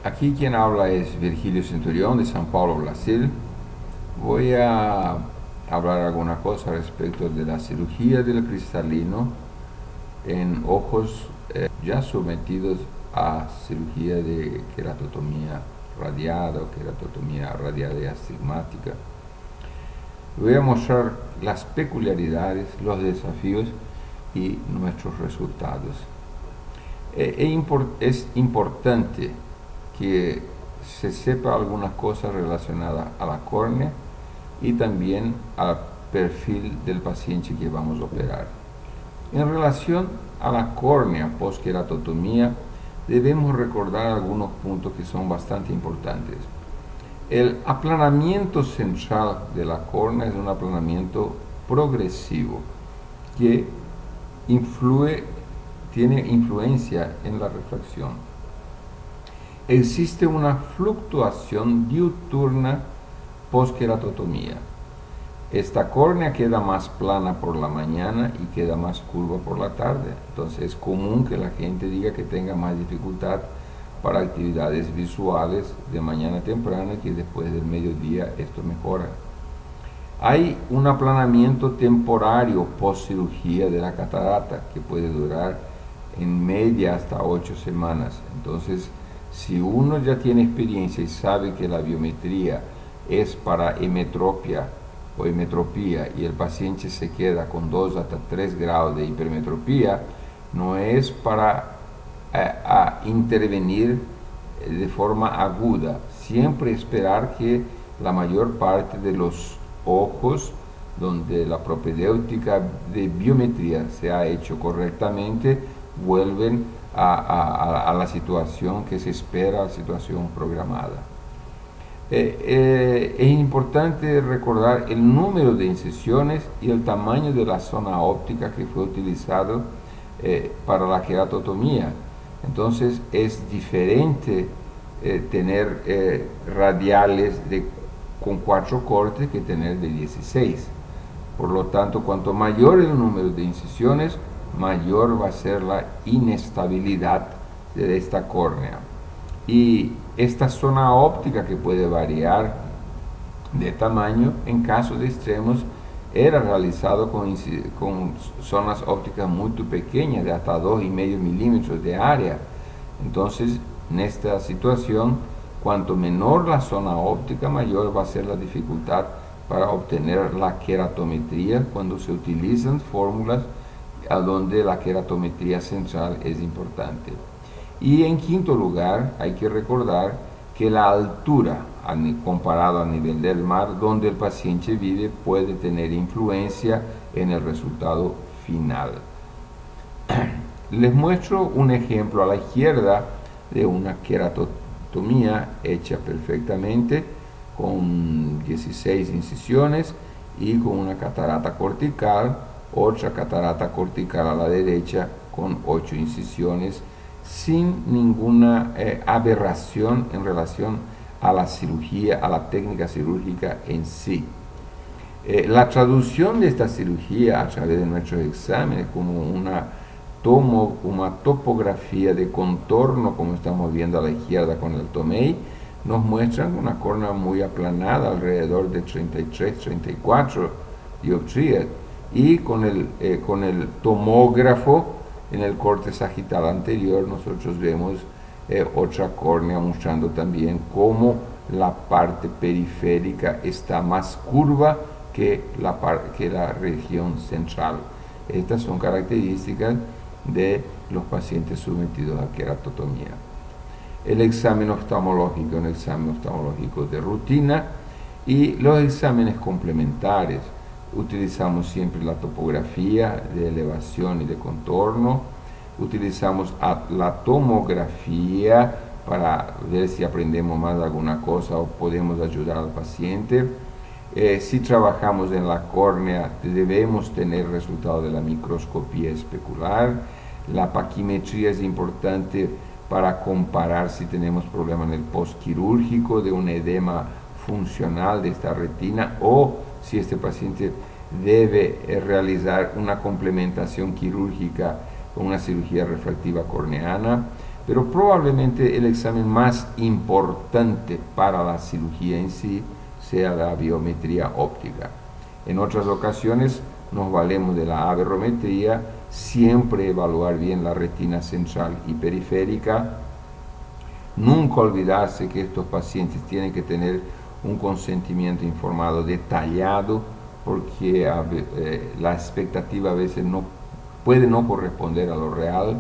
Aquí quien habla es Virgilio Centurión de São Paulo, Brasil. Voy a hablar alguna cosa respecto de la cirugía del cristalino en ojos ya sometidos a cirugía de queratotomía radiada o queratotomía radiada y astigmática. Voy a mostrar las peculiaridades, los desafíos y nuestros resultados. Es importante que se sepa algunas cosas relacionadas a la córnea y también al perfil del paciente que vamos a operar. En relación a la córnea post-queratotomía, debemos recordar algunos puntos que son bastante importantes. El aplanamiento central de la córnea es un aplanamiento progresivo que tiene influencia en la refracción. Existe una fluctuación diurna post-queratotomía. Esta córnea queda más plana por la mañana y queda más curva por la tarde. Entonces es común que la gente diga que tenga más dificultad para actividades visuales de mañana temprana, que después del mediodía esto mejora. Hay un aplanamiento temporario post cirugía de la catarata que puede durar en media hasta 8 semanas. Entonces, si uno ya tiene experiencia y sabe que la biometría es para hemetropia o hemetropía y el paciente se queda con 2 hasta 3 grados de hipermetropía, no es para intervenir de forma aguda, siempre esperar que la mayor parte de los ojos donde la propedéutica de biometría se ha hecho correctamente vuelven a la situación que se espera, a la situación programada. Es importante recordar el número de incisiones y el tamaño de la zona óptica que fue utilizado para la queratotomía. Entonces es diferente tener radiales con 4 cortes que tener de 16. Por lo tanto, cuanto mayor el número de incisiones, mayor va a ser la inestabilidad de esta córnea. Y esta zona óptica, que puede variar de tamaño, en casos extremos era realizado con zonas ópticas muy pequeñas, de hasta 2,5 milímetros de área. Entonces, en esta situación, cuanto menor la zona óptica, mayor va a ser la dificultad para obtener la queratometría cuando se utilizan fórmulas a donde la queratometría central es importante. Y en quinto lugar, hay que recordar que la altura, comparado a nivel del mar, donde el paciente vive, puede tener influencia en el resultado final. Les muestro un ejemplo a la izquierda de una queratotomía hecha perfectamente con 16 incisiones y con una catarata cortical, otra catarata cortical a la derecha con 8 incisiones, sin ninguna aberración en relación a la cirugía, a la técnica cirúrgica en sí. La traducción de esta cirugía a través de nuestros exámenes como una topografía de contorno, como estamos viendo a la izquierda con el TOMEI, nos muestran una córnea muy aplanada, alrededor de 33-34 dioptrías, y con el tomógrafo en el corte sagital anterior nosotros vemos otra córnea mostrando también cómo la parte periférica está más curva que la región central. Estas son características de los pacientes sometidos a queratotomía. El examen oftalmológico es un examen oftalmológico de rutina, y los exámenes complementarios. Utilizamos siempre la topografía de elevación y de contorno, utilizamos la tomografía para ver si aprendemos más alguna cosa o podemos ayudar al paciente. Si trabajamos en la córnea, debemos tener resultado de la microscopía especular. La paquimetría es importante para comparar si tenemos problema en el postquirúrgico de un edema funcional de esta retina, o si este paciente debe realizar una complementación quirúrgica con una cirugía refractiva corneana. pero probablemente el examen más importante para la cirugía en sí sea la biometría óptica. En otras ocasiones nos valemos de la aberrometría, siempre evaluar bien la retina central y periférica. Nunca olvidarse que estos pacientes tienen que tener un consentimiento informado detallado, porque la expectativa a veces puede no corresponder a lo real.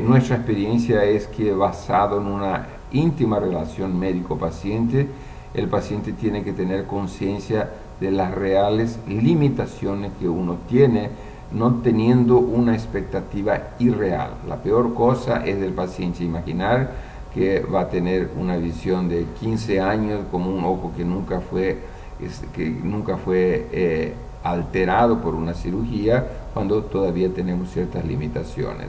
Nuestra experiencia es que, basado en una íntima relación médico-paciente, el paciente tiene que tener conciencia de las reales limitaciones que uno tiene, no teniendo una expectativa irreal. La peor cosa es del paciente imaginar que va a tener una visión de 15 años como un ojo que nunca fue alterado por una cirugía, cuando todavía tenemos ciertas limitaciones.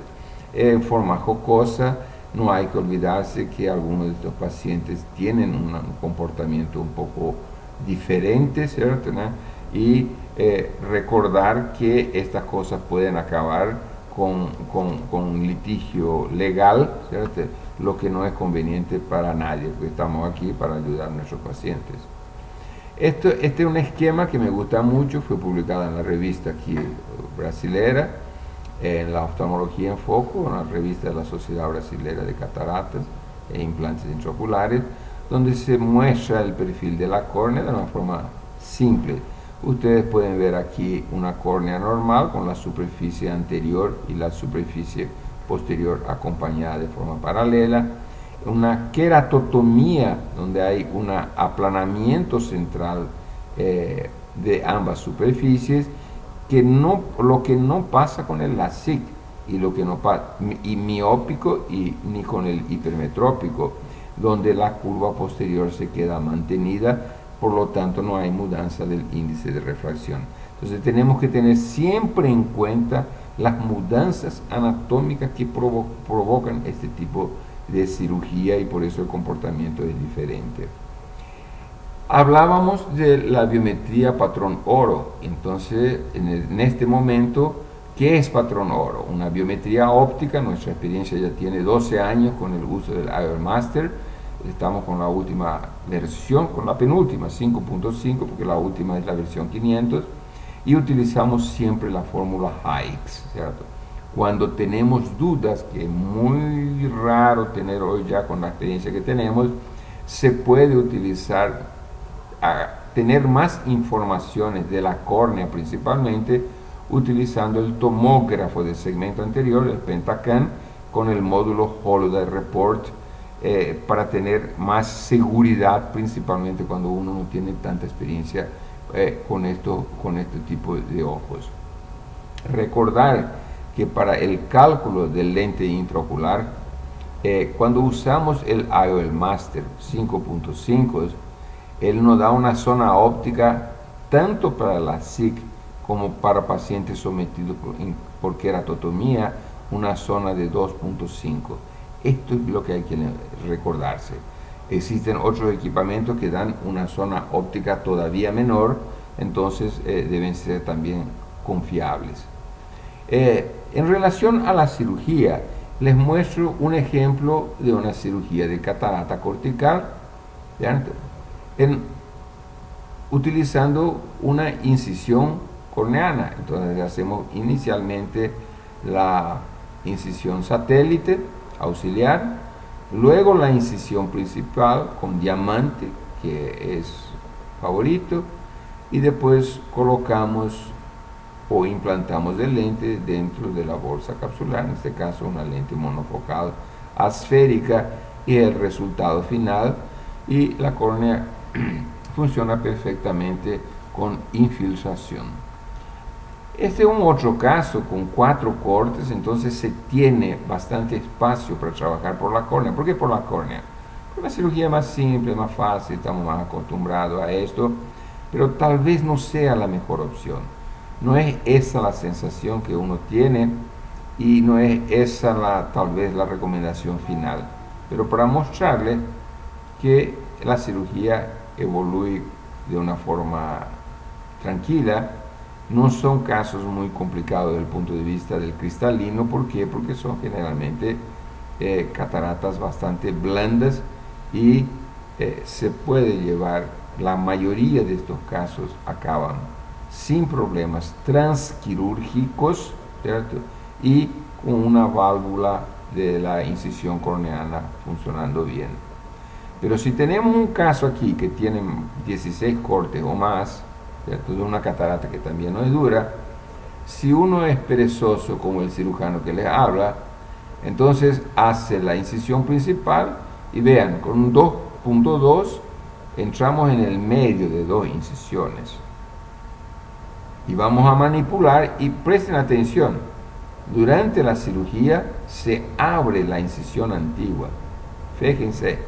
En forma jocosa, no hay que olvidarse que algunos de estos pacientes tienen un comportamiento un poco diferente, ¿cierto? ¿No? Y recordar que estas cosas pueden acabar con un litigio legal, ¿cierto? Lo que no es conveniente para nadie, porque estamos aquí para ayudar a nuestros pacientes. Este es un esquema que me gusta mucho, fue publicado en la revista aquí brasilera, en la oftalmología en foco, una revista de la Sociedad Brasilera de Cataratas e Implantes Intraoculares, donde se muestra el perfil de la córnea de una forma simple. Ustedes pueden ver aquí una córnea normal con la superficie anterior y la superficie posterior acompañada de forma paralela, una queratotomía donde hay un aplanamiento central de ambas superficies, lo que no pasa con el LASIK y lo que no pasa y miópico y ni con el hipermetrópico, donde la curva posterior se queda mantenida, por lo tanto no hay mudanza del índice de refracción. Entonces tenemos que tener siempre en cuenta las mudanzas anatómicas que provocan este tipo de cirugía, y por eso el comportamiento es diferente. Hablábamos de la biometría patrón oro. Entonces, en este momento, ¿qué es patrón oro? Una biometría óptica. Nuestra experiencia ya tiene 12 años con el uso del IOL Master. Estamos con la última versión, con la penúltima, 5.5, porque la última es la versión 500, y utilizamos siempre la fórmula HIX, ¿cierto? Cuando tenemos dudas, que es muy raro tener hoy ya con la experiencia que tenemos, se puede utilizar tener más informaciones de la córnea, principalmente utilizando el tomógrafo de segmento anterior, el Pentacam, con el módulo Holoday Report, para tener más seguridad, principalmente cuando uno no tiene tanta experiencia con este tipo de ojos. Recordar que para el cálculo del lente intraocular, cuando usamos el IOL Master 5.5, él nos da una zona óptica tanto para la SIC como para pacientes sometidos por queratotomía, una zona de 2.5. Esto es lo que hay que recordarse. Existen otros equipamientos que dan una zona óptica todavía menor, entonces deben ser también confiables. En relación a la cirugía, les muestro un ejemplo de una cirugía de catarata cortical, utilizando una incisión corneana. Entonces hacemos inicialmente la incisión satélite auxiliar, luego la incisión principal con diamante, que es favorito, y después colocamos o implantamos el lente dentro de la bolsa capsular, en este caso una lente monofocal asférica, y el resultado final, y la córnea funciona perfectamente con infiltración. Este es un otro caso con 4 cortes, entonces se tiene bastante espacio para trabajar por la córnea. ¿Por qué por la córnea? Porque la cirugía es más simple, más fácil, estamos más acostumbrados a esto, pero tal vez no sea la mejor opción. No es esa la sensación que uno tiene y no es esa tal vez la recomendación final. Pero para mostrarle que la cirugía evolúe de una forma tranquila, no son casos muy complicados desde el punto de vista del cristalino. ¿Por qué? Porque son generalmente cataratas bastante blandas y se puede llevar, la mayoría de estos casos acaban sin problemas transquirúrgicos, ¿cierto? Y con una válvula de la incisión corneana funcionando bien. Pero si tenemos un caso aquí que tiene 16 cortes o más, ¿cierto? De una catarata que también no es dura, si uno es perezoso como el cirujano que les habla, entonces hace la incisión principal y vean, con un 2.2 entramos en el medio de dos incisiones y vamos a manipular y presten atención, durante la cirugía se abre la incisión antigua, fíjense,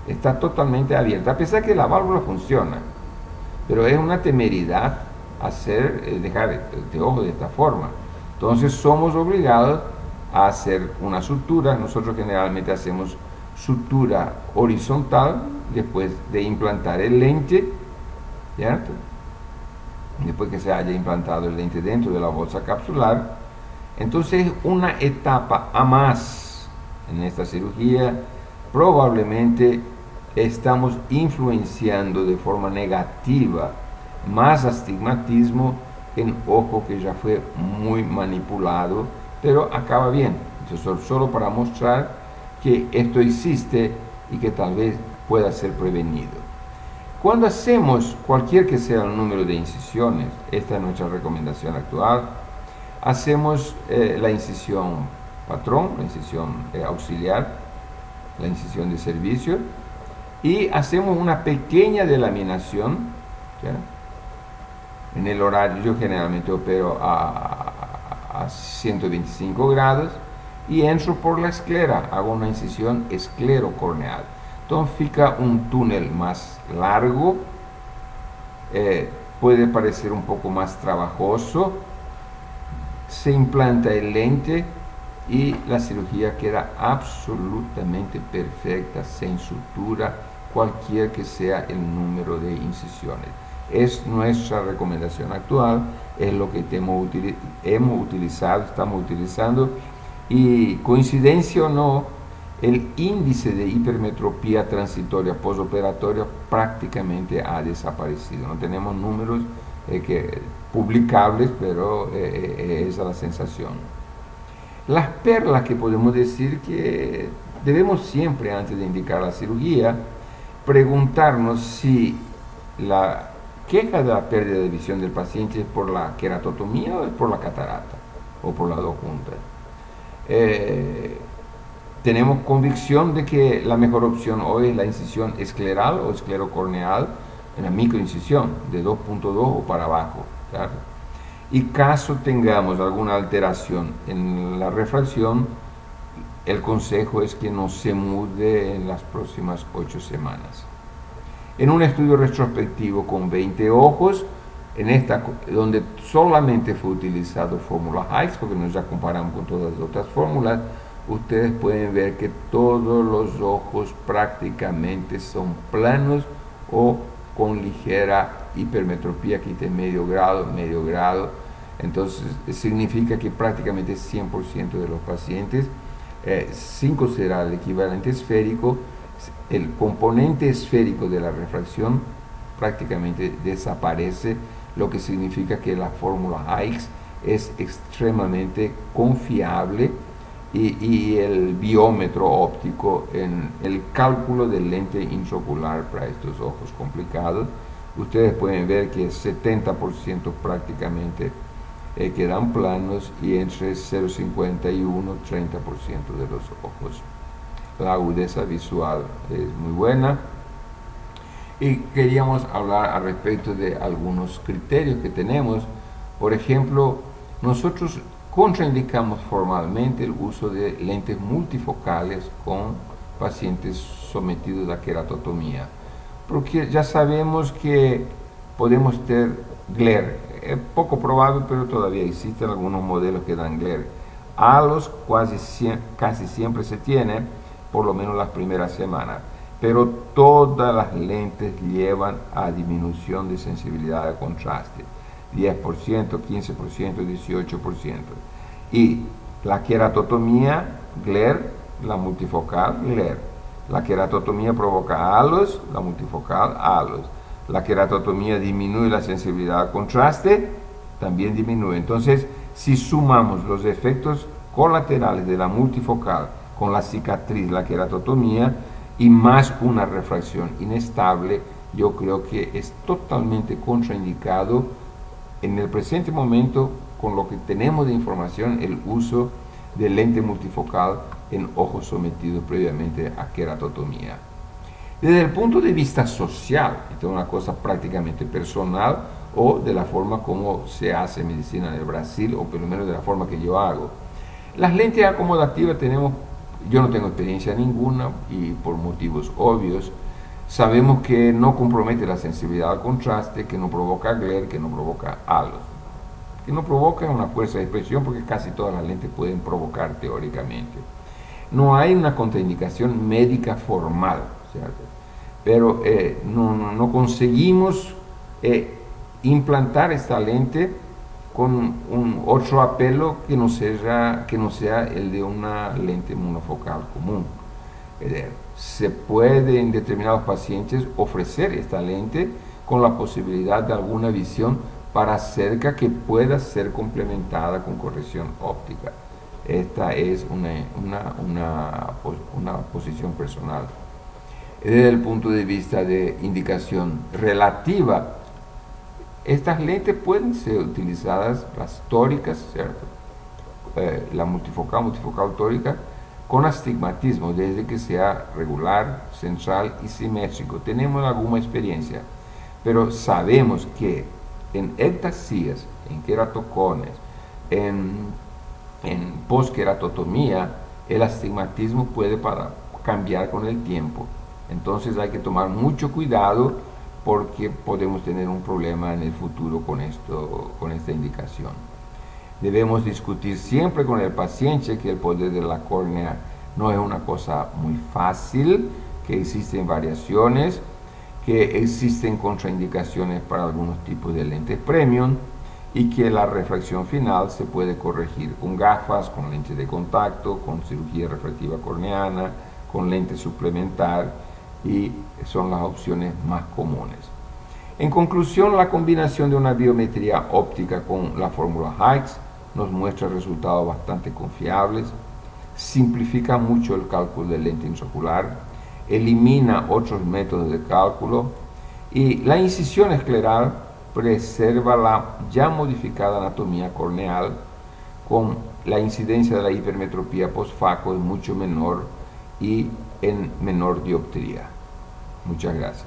está totalmente abierta, a pesar que la válvula funciona, pero es una temeridad dejar este ojo de esta forma. Entonces somos obligados a hacer una sutura. Nosotros generalmente hacemos sutura horizontal después de implantar el lente, ¿cierto? Después que se haya implantado el lente dentro de la bolsa capsular. Entonces una etapa a más en esta cirugía. Probablemente estamos influenciando de forma negativa más astigmatismo en ojo que ya fue muy manipulado, pero acaba bien. Entonces, solo para mostrar que esto existe y que tal vez pueda ser prevenido. Cuando hacemos cualquier que sea el número de incisiones, esta es nuestra recomendación actual, hacemos la incisión patrón, la incisión auxiliar, la incisión de servicio, y hacemos una pequeña delaminación, ¿sí? En el horario, yo generalmente opero a 125 grados y entro por la esclera, hago una incisión esclerocorneal. Entonces fica un túnel más largo, puede parecer un poco más trabajoso, se implanta el lente y la cirugía queda absolutamente perfecta, sin sutura, cualquier que sea el número de incisiones. Es nuestra recomendación actual, es lo que hemos utilizado, estamos utilizando, y coincidencia o no, el índice de hipermetropía transitoria postoperatoria prácticamente ha desaparecido. No tenemos números publicables, pero esa es la sensación. Las perlas que podemos decir que debemos siempre, antes de indicar la cirugía, preguntarnos si la queja de la pérdida de visión del paciente es por la queratotomía o es por la catarata, o por las dos juntas. Tenemos convicción de que la mejor opción hoy es la incisión escleral o esclerocorneal, en la microincisión de 2.2 o para abajo, ¿claro? Y caso tengamos alguna alteración en la refracción, el consejo es que no se mude en las próximas 8 semanas. En un estudio retrospectivo con 20 ojos, donde solamente fue utilizado fórmula Hikes, porque nos ya comparamos con todas las otras fórmulas, ustedes pueden ver que todos los ojos prácticamente son planos o con ligera hipermetropía, aquí está medio grado. Entonces significa que prácticamente 100% de los pacientes, sin considerar el equivalente esférico, el componente esférico de la refracción prácticamente desaparece, lo que significa que la fórmula Hikes es extremadamente confiable y el biómetro óptico en el cálculo del lente intraocular para estos ojos complicados. Ustedes pueden ver que 70% prácticamente quedan planos y entre 0,51 y 30% de los ojos. La agudeza visual es muy buena. Y queríamos hablar al respecto de algunos criterios que tenemos. Por ejemplo, nosotros contraindicamos formalmente el uso de lentes multifocales con pacientes sometidos a queratotomía, porque ya sabemos que podemos tener glare. Es poco probable, pero todavía existen algunos modelos que dan glare. Halos casi siempre se tiene, por lo menos las primeras semanas, pero todas las lentes llevan a disminución de sensibilidad de contraste, 10%, 15%, 18%. Y la queratotomía, glare, la multifocal GLER. La queratotomía provoca halos, la multifocal halos. La queratotomía disminuye la sensibilidad al contraste, también disminuye. Entonces, si sumamos los efectos colaterales de la multifocal con la cicatriz, la queratotomía, y más una refracción inestable, yo creo que es totalmente contraindicado en el presente momento, con lo que tenemos de información, el uso de lente multifocal en ojos sometidos previamente a queratotomía. Desde el punto de vista social, esto es una cosa prácticamente personal, o de la forma como se hace medicina en el Brasil, o por lo menos de la forma que yo hago. Las lentes acomodativas yo no tengo experiencia ninguna y por motivos obvios. Sabemos que no compromete la sensibilidad al contraste, que no provoca glare, que no provoca halos, que no provoca una fuerza de expresión, porque casi todas las lentes pueden provocar teóricamente. No hay una contraindicación médica formal, ¿cierto? Pero no conseguimos implantar esta lente con otro apelo que no sea el de una lente monofocal común. Se puede en determinados pacientes ofrecer esta lente con la posibilidad de alguna visión para cerca que pueda ser complementada con corrección óptica. Esta es una posición personal. Desde el punto de vista de indicación relativa, estas lentes pueden ser utilizadas, las tóricas, ¿cierto? La multifocal tórica, con astigmatismo, desde que sea regular, central y simétrico. Tenemos alguna experiencia, pero sabemos que en ectasías, en queratocones, en posqueratotomía, el astigmatismo puede cambiar con el tiempo. Entonces hay que tomar mucho cuidado, porque podemos tener un problema en el futuro con esta indicación. Debemos discutir siempre con el paciente que el poder de la córnea no es una cosa muy fácil, que existen variaciones, que existen contraindicaciones para algunos tipos de lentes premium, y que la refracción final se puede corregir con gafas, con lentes de contacto, con cirugía refractiva corneana, con lente suplementar, y son las opciones más comunes. En conclusión, la combinación de una biometría óptica con la fórmula Hikes nos muestra resultados bastante confiables, simplifica mucho el cálculo del lente intraocular, elimina otros métodos de cálculo, y la incisión escleral preserva la ya modificada anatomía corneal, con la incidencia de la hipermetropía postfaco es mucho menor y en menor dioptría. Muchas gracias.